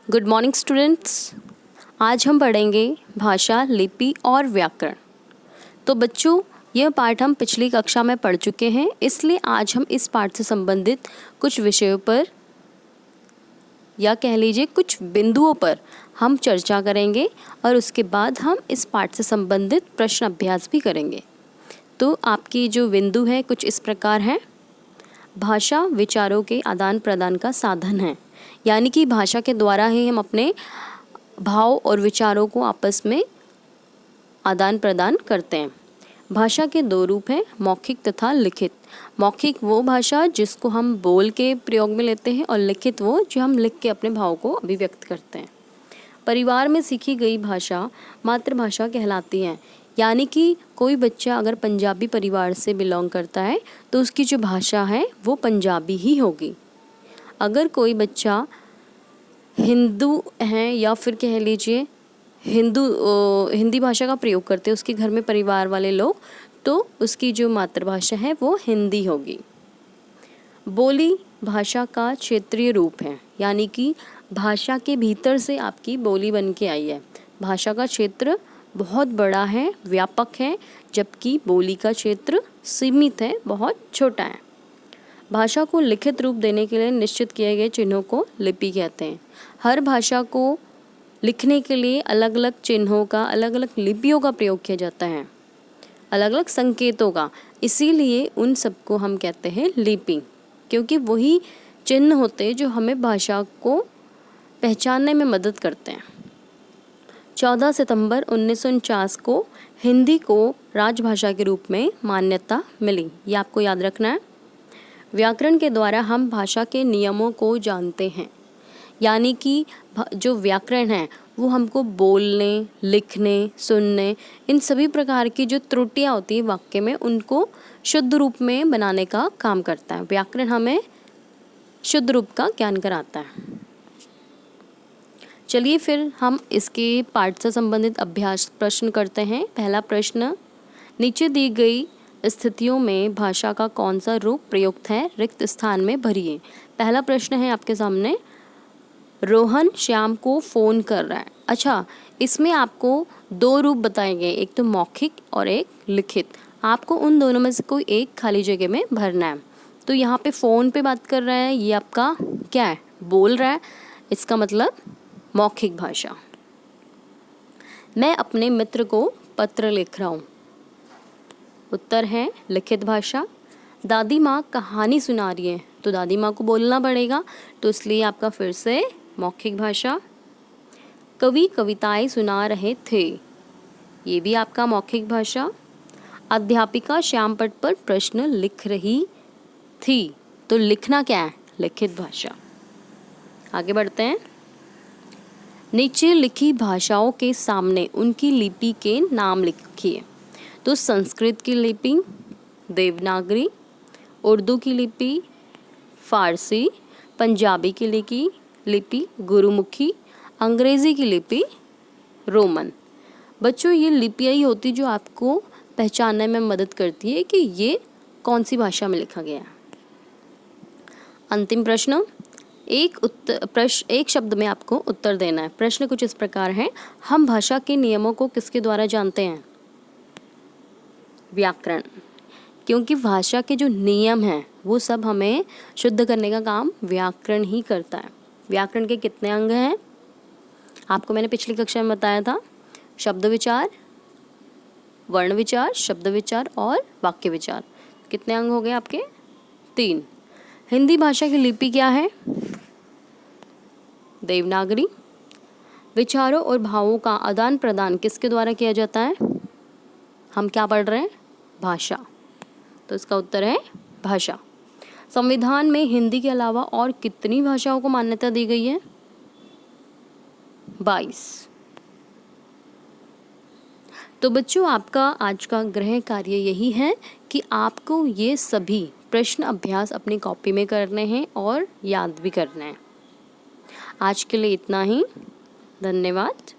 Good morning students. आज हम पढ़ेंगे भाषा, लिपि और व्याकरण। तो बच्चों, यह पाठ हम पिछली कक्षा में पढ़ चुके हैं, इसलिए आज हम इस पाठ से संबंधित कुछ विषयों पर या कह लीजिए कुछ बिंदुओं पर हम चर्चा करेंगे और उसके बाद हम इस पाठ से संबंधित प्रश्न अभ्यास भी करेंगे। तो आपकी जो बिंदु है कुछ इस प्रकार है। भाषा विचारों के आदान प्रदान का साधन है, यानी कि भाषा के द्वारा ही हम अपने भाव और विचारों को आपस में आदान प्रदान करते हैं। भाषा के दो रूप हैं, मौखिक तथा लिखित। मौखिक वो भाषा जिसको हम बोल के प्रयोग में लेते हैं और लिखित वो जो हम लिख के अपने भाव को अभिव्यक्त करते हैं। परिवार में सीखी गई भाषा मातृभाषा कहलाती है, यानी कि कोई बच्चा अगर पंजाबी परिवार से बिलोंग करता है तो उसकी जो भाषा है वो पंजाबी ही होगी। अगर कोई बच्चा हिंदू है या फिर कह लीजिए हिंदी भाषा का प्रयोग करते हैं उसके घर में परिवार वाले लोग, तो उसकी जो मातृभाषा है वो हिंदी होगी। बोली भाषा का क्षेत्रीय रूप है, यानी कि भाषा के भीतर से आपकी बोली बन के आई है। भाषा का क्षेत्र बहुत बड़ा है, व्यापक है, जबकि बोली का क्षेत्र सीमित है, बहुत छोटा है। भाषा को लिखित रूप देने के लिए निश्चित किए गए चिन्हों को लिपि कहते हैं। हर भाषा को लिखने के लिए अलग अलग चिन्हों का, अलग अलग लिपियों का प्रयोग किया जाता है, अलग अलग संकेतों का। इसीलिए उन सबको हम कहते हैं लिपि, क्योंकि वही चिन्ह होते हैं जो हमें भाषा को पहचानने में मदद करते हैं। 14 सितंबर 1949 को हिंदी को राजभाषा के रूप में मान्यता मिली, ये आपको याद रखना है। व्याकरण के द्वारा हम भाषा के नियमों को जानते हैं, यानी कि जो व्याकरण है वो हमको बोलने, लिखने, सुनने, इन सभी प्रकार की जो त्रुटियां होती है वाक्य में उनको शुद्ध रूप में बनाने का काम करता है। व्याकरण हमें शुद्ध रूप का ज्ञान कराता है। चलिए फिर हम इसके पाठ से संबंधित अभ्यास प्रश्न करते हैं। पहला प्रश्न, नीचे दी गई स्थितियों में भाषा का कौन सा रूप प्रयुक्त है, रिक्त स्थान में भरिए। पहला प्रश्न है आपके सामने, रोहन श्याम को फ़ोन कर रहा है। अच्छा, इसमें आपको दो रूप बताए गए, एक तो मौखिक और एक लिखित। आपको उन दोनों में से कोई एक खाली जगह में भरना है। तो यहाँ पे फ़ोन पे बात कर रहा है, ये आपका क्या है, बोल रहा है, इसका मतलब मौखिक भाषा। मैं अपने मित्र को पत्र लिख रहा हूँ, उत्तर है लिखित भाषा। दादी माँ कहानी सुना रही है, तो दादी माँ को बोलना पड़ेगा, तो इसलिए आपका फिर से मौखिक भाषा। कवि कविताएं सुना रहे थे, ये भी आपका मौखिक भाषा। अध्यापिका श्यामपट्ट पर प्रश्न लिख रही थी, तो लिखना क्या है, लिखित भाषा। आगे बढ़ते हैं। नीचे लिखी भाषाओं के सामने उनकी लिपि के नाम लिखिए। तो संस्कृत की लिपि देवनागरी, उर्दू की लिपि फारसी, पंजाबी की लिपि गुरुमुखी, अंग्रेज़ी की लिपि रोमन। बच्चों, ये लिपियाँ ही होती जो आपको पहचानने में मदद करती है कि ये कौन सी भाषा में लिखा गया है। अंतिम प्रश्न, एक शब्द में आपको उत्तर देना है। प्रश्न कुछ इस प्रकार है, हम भाषा के नियमों को किसके द्वारा जानते हैं? व्याकरण, क्योंकि भाषा के जो नियम हैं वो सब हमें शुद्ध करने का काम व्याकरण ही करता है। व्याकरण के कितने अंग हैं आपको मैंने पिछली कक्षा में बताया था, शब्द विचार, वर्ण विचार, शब्द विचार और वाक्य विचार। कितने अंग हो गए आपके? 3। हिंदी भाषा की लिपि क्या है? देवनागरी। विचारों और भावों का आदान प्रदान किसके द्वारा किया जाता है? हम क्या पढ़ रहे हैं? भाषा, तो इसका उत्तर है भाषा। संविधान में हिंदी के अलावा और कितनी भाषाओं को मान्यता दी गई है? 22। तो बच्चों, आपका आज का गृह कार्य यही है कि आपको ये सभी प्रश्न अभ्यास अपनी कॉपी में करने हैं और याद भी करना है। आज के लिए इतना ही, धन्यवाद।